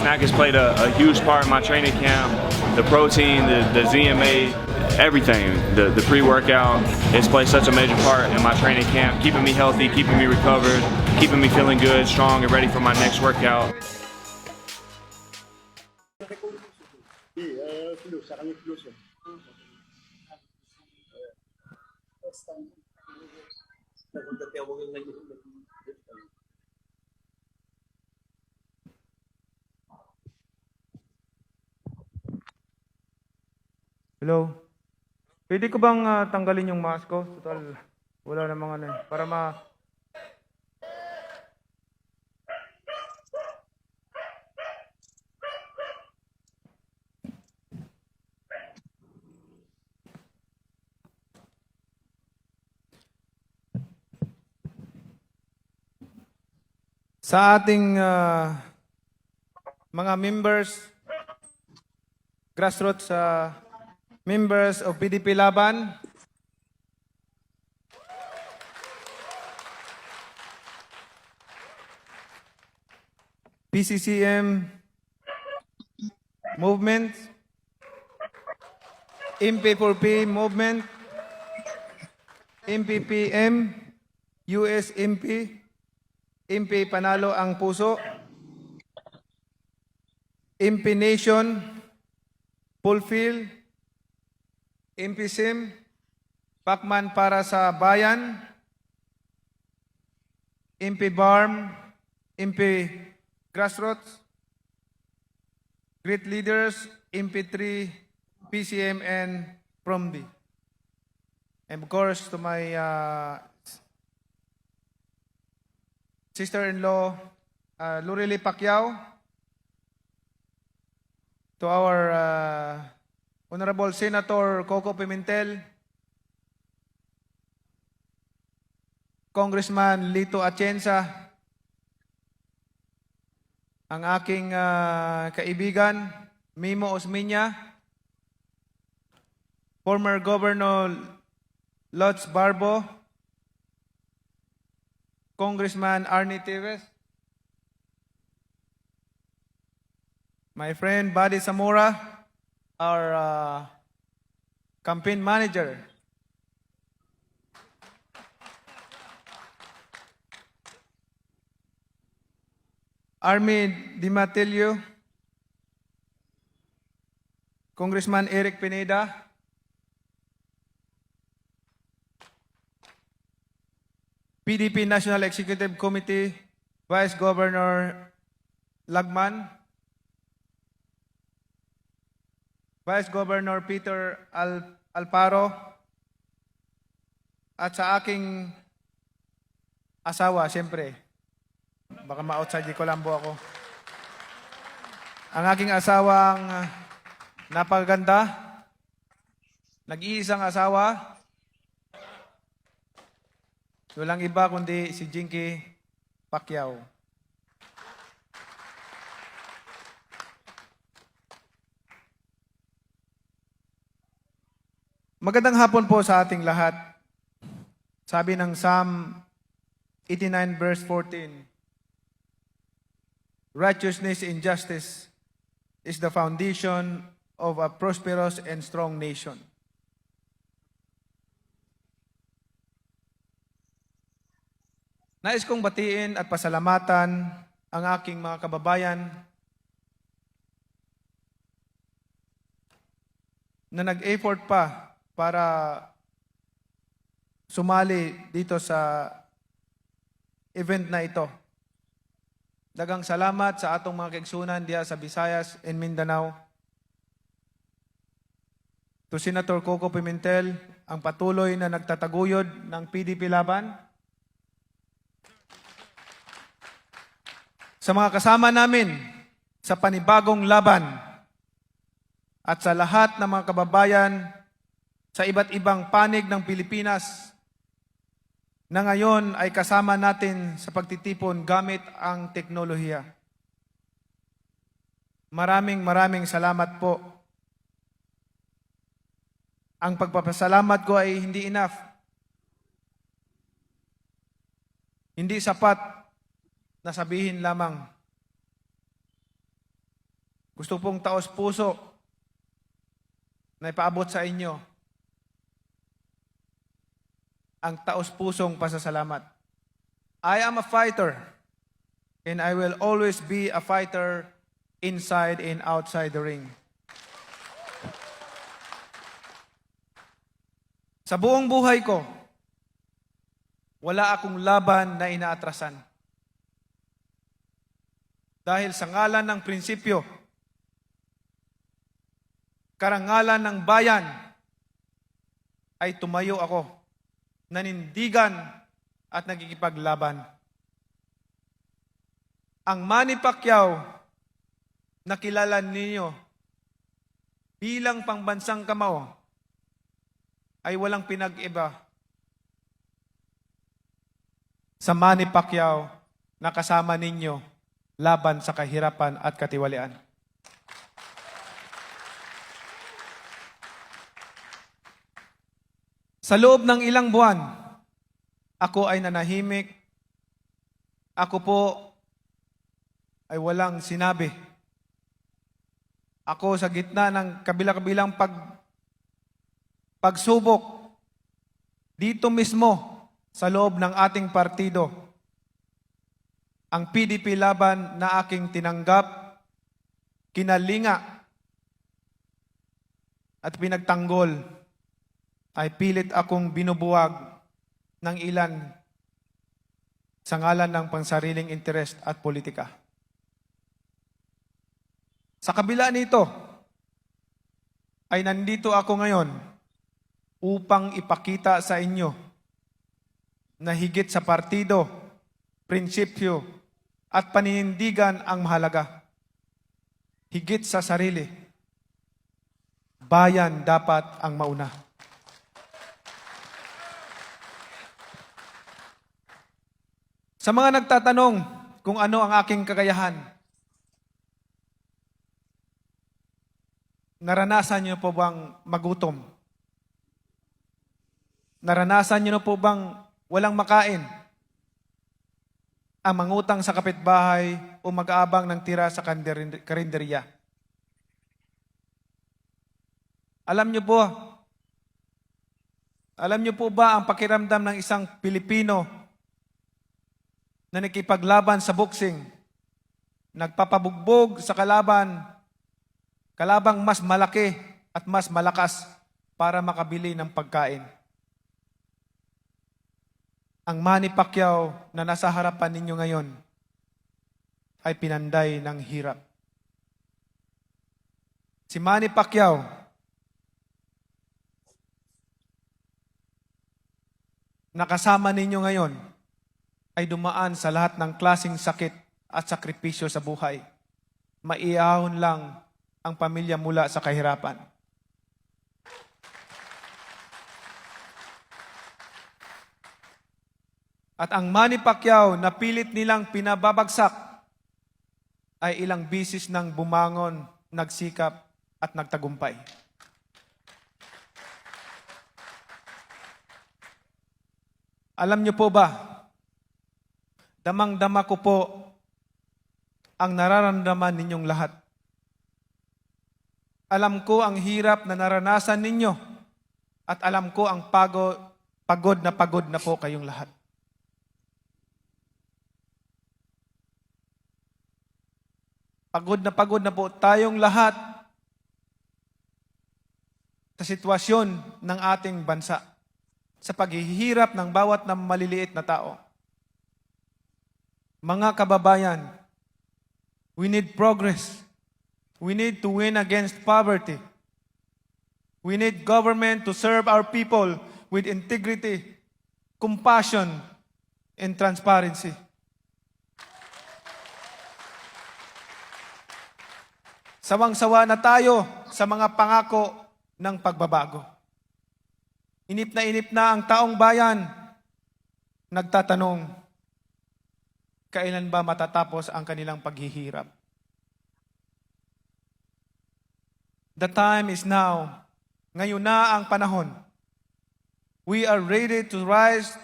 snack has played a huge part in my training camp. The protein, the ZMA, everything, the pre-workout, it's played such a major part in my training camp, keeping me healthy, keeping me recovered, keeping me feeling good, strong, and ready for my next workout. Hello? Pwede ko bang tanggalin yung mask ko? Total, wala namang ano eh. Para sa ating mga members, grassroots members of PDP Laban, PCCM movement, MP4P movement, MPPM, USMP, MP Panalo ang Puso, MP Nation, Fulfill, MP Sim, Pacman para sa Bayan, MP Barm, MP Grassroots, Great Leaders, MP3, PCM, and PROMD. And of course, to my sister-in-law, Lurili Pacquiao, to our Honorable Senator Coco Pimentel, Congressman Lito Atienza, ang aking kaibigan, Mimo Osmeña, former Governor Lodz Barbo, Congressman Arnie Tevez, my friend Buddy Zamora, our campaign manager, Army Di Matilio, Congressman Eric Pineda, PDP National Executive Committee, Vice Governor Lagman, Vice Governor Peter Alparo, at sa aking asawa, siyempre, baka ma-outside di Colombo ako. Ang aking asawang napakaganda, nag-iisang asawa, walang iba kundi si Jinky Pacquiao. Magandang hapon po sa ating lahat. Sabi ng Psalm 89 verse 14, righteousness and justice is the foundation of a prosperous and strong nation. Nais kong batiin at pasalamatan ang aking mga kababayan na nag-effort pa para sumali dito sa event na ito. Daghang salamat sa atong mga kaigsunan diya sa Visayas and Mindanao. To Senator Coco Pimentel, ang patuloy na nagtataguyod ng PDP Laban. Sa mga kasama namin sa panibagong laban at sa lahat ng mga kababayan sa iba't ibang panig ng Pilipinas na ngayon ay kasama natin sa pagtitipon gamit ang teknolohiya. Maraming salamat po. Ang pagpapasalamat ko ay hindi enough. Hindi sapat na sabihin lamang. gusto pong taos-puso na ipaabot sa inyo ang taos-pusong pasasalamat. I am a fighter, and I will always be a fighter inside and outside the ring. Sa buong buhay ko, wala akong laban na inaatrasan. Dahil sa ngalan ng prinsipyo, karangalan ng bayan, ay tumayo ako, nanindigan at nagkikipaglaban. Ang Manny Pacquiao na kilala ninyo bilang pangbansang kamao ay walang pinag-iba sa Manny Pacquiao na kasama ninyo laban sa kahirapan at katiwalian. Sa loob ng ilang buwan, ako ay nanahimik. Ako po ay walang sinabi. Ako sa gitna ng kabila-kabilang pagsubok dito mismo sa loob ng ating partido. Ang PDP laban na aking tinanggap, kinalinga at pinagtanggol ay pilit akong binubuwag ng ilan sa ngalan ng pansariling interest at politika. Sa kabila nito, ay nandito ako ngayon upang ipakita sa inyo na higit sa partido, prinsipyo, at paninindigan ang mahalaga. Higit sa sarili, bayan dapat ang mauna. Sa mga nagtatanong kung ano ang aking kakayahan, naranasan niyo po bang magutom? Naranasan niyo po bang walang makain? Ang mangutang sa kapitbahay o mag-aabang ng tira sa karinderya? Alam niyo po ba ang pakiramdam ng isang Pilipino na nakipaglaban sa boxing, nagpapabugbog sa kalabang mas malaki at mas malakas para makabili ng pagkain? Ang Manny Pacquiao na nasa harapan ninyo ngayon ay pinanday ng hirap. Si Manny Pacquiao na kasama ninyo ngayon ay dumaan sa lahat ng klaseng sakit at sakripisyo sa buhay. Maiahon lang ang pamilya mula sa kahirapan. At ang Manny Pacquiao na pilit nilang pinababagsak ay ilang bisis nang bumangon, nagsikap at nagtagumpay. Alam niyo po ba, damang-dama ko po ang nararamdaman ninyong lahat. Alam ko ang hirap na naranasan ninyo at alam ko ang pagod na po kayong lahat. Pagod na po tayong lahat sa sitwasyon ng ating bansa, sa paghihirap ng bawat na maliliit na tao. Mga kababayan, we need progress. We need to win against poverty. We need government to serve our people with integrity, compassion, and transparency. Sawang-sawa na tayo sa mga pangako ng pagbabago. Inip na ang taong bayan, nagtatanong, kailan ba matatapos ang kanilang paghihirap? The time is now. Ngayon na ang panahon. We are ready to rise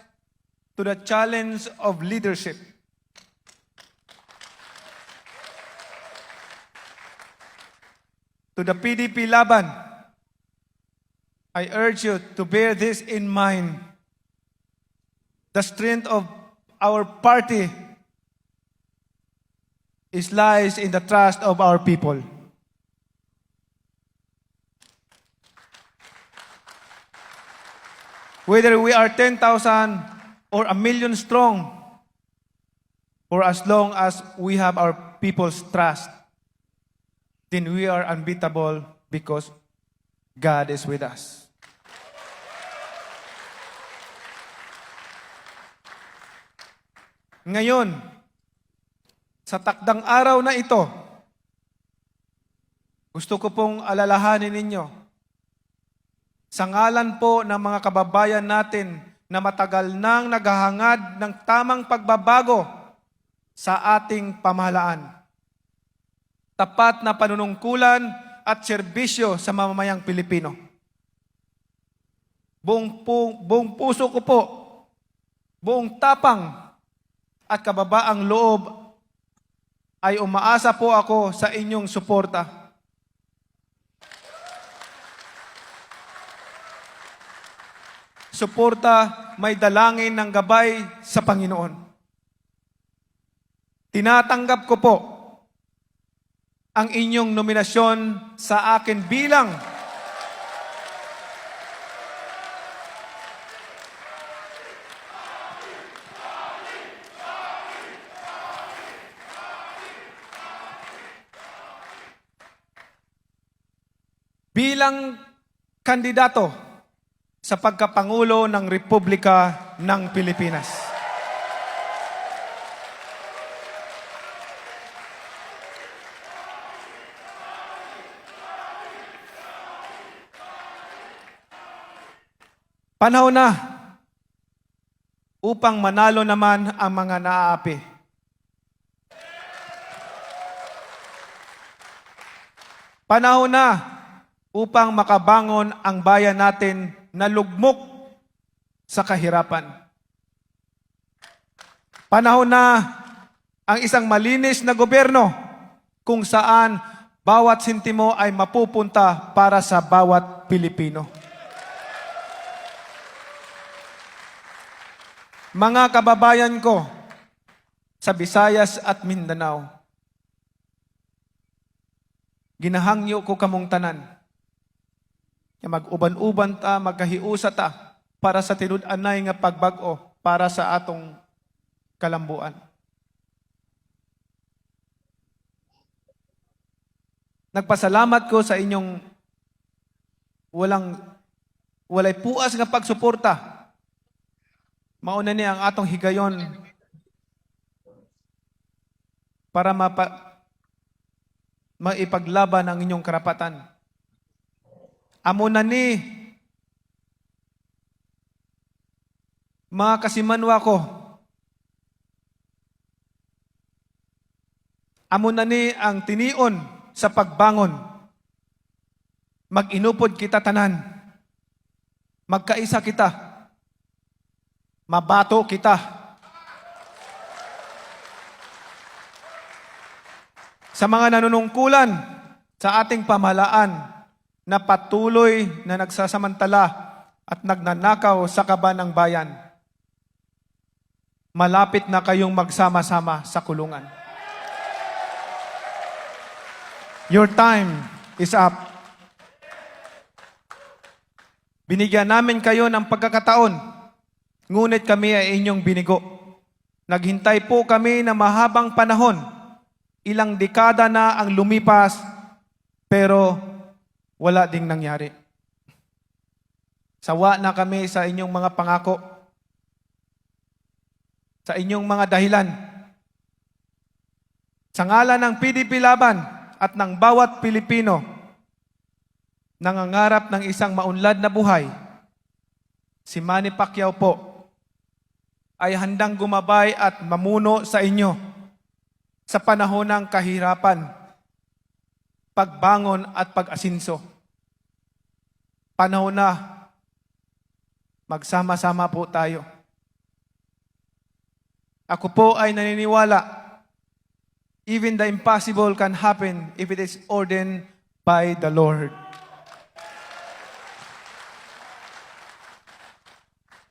to the challenge of leadership. to the PDP Laban, I urge you to bear this in mind. The strength of our party lies in the trust of our people. Whether we are 10,000 or 1,000,000 strong, for as long as we have our people's trust, then we are unbeatable because God is with us. Ngayon, sa takdang araw na ito, gusto ko pong alalahanin ninyo, sa ngalan po ng mga kababayan natin na matagal nang naghahangad ng tamang pagbabago sa ating pamahalaan, tapat na panunungkulan at serbisyo sa mamamayang Pilipino. Buong puso ko po, buong tapang at kababaang loob ay umaasa po ako sa inyong suporta. Suporta may dalangin ng gabay sa Panginoon. Tinatanggap ko po ang inyong nominasyon sa akin bilang kandidato sa pagkapangulo ng Republika ng Pilipinas. Panahon na upang manalo naman ang mga naaapi. Panahon na upang makabangon ang bayan natin na lugmok sa kahirapan. Panahon na ang isang malinis na gobyerno kung saan bawat sentimo ay mapupunta para sa bawat Pilipino. Mga kababayan ko sa Visayas at Mindanao, ginahangyo ko kamong tanan. Mag-uban-uban ta, magkahiusa ta para sa tinud-anay nga pagbag-o para sa atong kalambuan. Nagpasalamat ko sa inyong walay puas nga pagsuporta. Mauna niya ang atong higayon para maipaglaban ang inyong karapatan. Amo na ni mga kasimanwa ko, amo na ni ang tinion sa pagbangon. Mag-inupod kita tanan, magkaisa kita, mabato kita. Sa mga nanunungkulan sa ating pamahalaan na patuloy na nagsasamantala at nagnanakaw sa kaban ng bayan, malapit na kayong magsama-sama sa kulungan. Your time is up. Binigyan namin kayo ng pagkakataon, ngunit kami ay inyong binigo. Naghintay po kami na mahabang panahon, ilang dekada na ang lumipas, pero wala ding nangyari. Sawa na kami sa inyong mga pangako, sa inyong mga dahilan. Sa ngalan ng PDP Laban at ng bawat Pilipino, nangangarap ng isang maunlad na buhay, si Manny Pacquiao po ay handang gumabay at mamuno sa inyo sa panahon ng kahirapan, pagbangon at pag-asinso. Panahon na magsama-sama po tayo. Ako po ay naniniwala, even the impossible can happen if it is ordained by the Lord.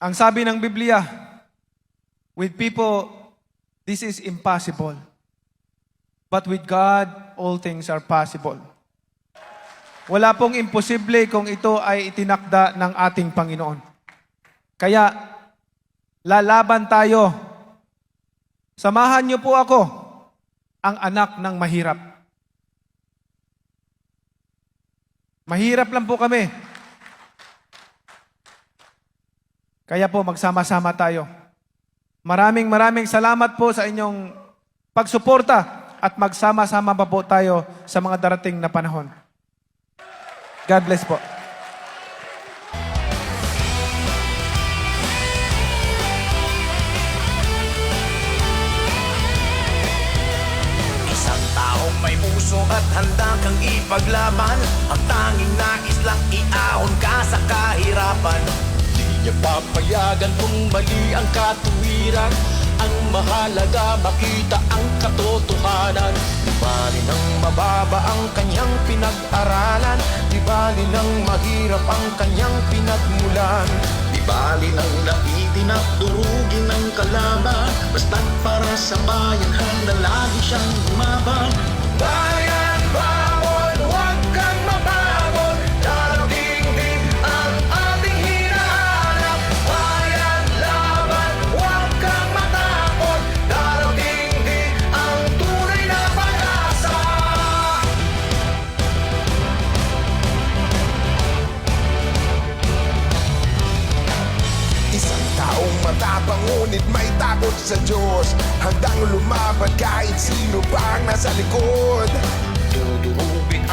Ang sabi ng Biblia, with people, this is impossible. But with God, all things are possible. Wala pong imposible kung ito ay itinakda ng ating Panginoon. Kaya, lalaban tayo. Samahan niyo po ako, ang anak ng mahirap. Mahirap lang po kami. Kaya po magsama-sama tayo. Maraming salamat po sa inyong pagsuporta at magsama-sama pa po tayo sa mga darating na panahon. God bless po. Isang taong may puso at handa kang ipaglaban. Ang tanging nais lang iahon ka sa kahirapan. Di niya papayagan kung mali ang katuwiran. Ang mahalaga makita ang katotohanan. Di bali nang mababa ang kanyang pinag-aralan. Di bali nang mahirap ang kanyang pinagmulan. Di bali nang laitin at durugin ng kalaban. Basta't para sa bayan handa lagi siyang lumaban. Bayan, bawal, huwag kang mabagon. Darating din ang ating hinahanap. Bayan, laban, huwag kang matakot. Darating din ang tunay na pag-asa. Isang taong matapang ngunit may takot sa Diyos. Handang lumaban kahit sino pa ang nasa likod.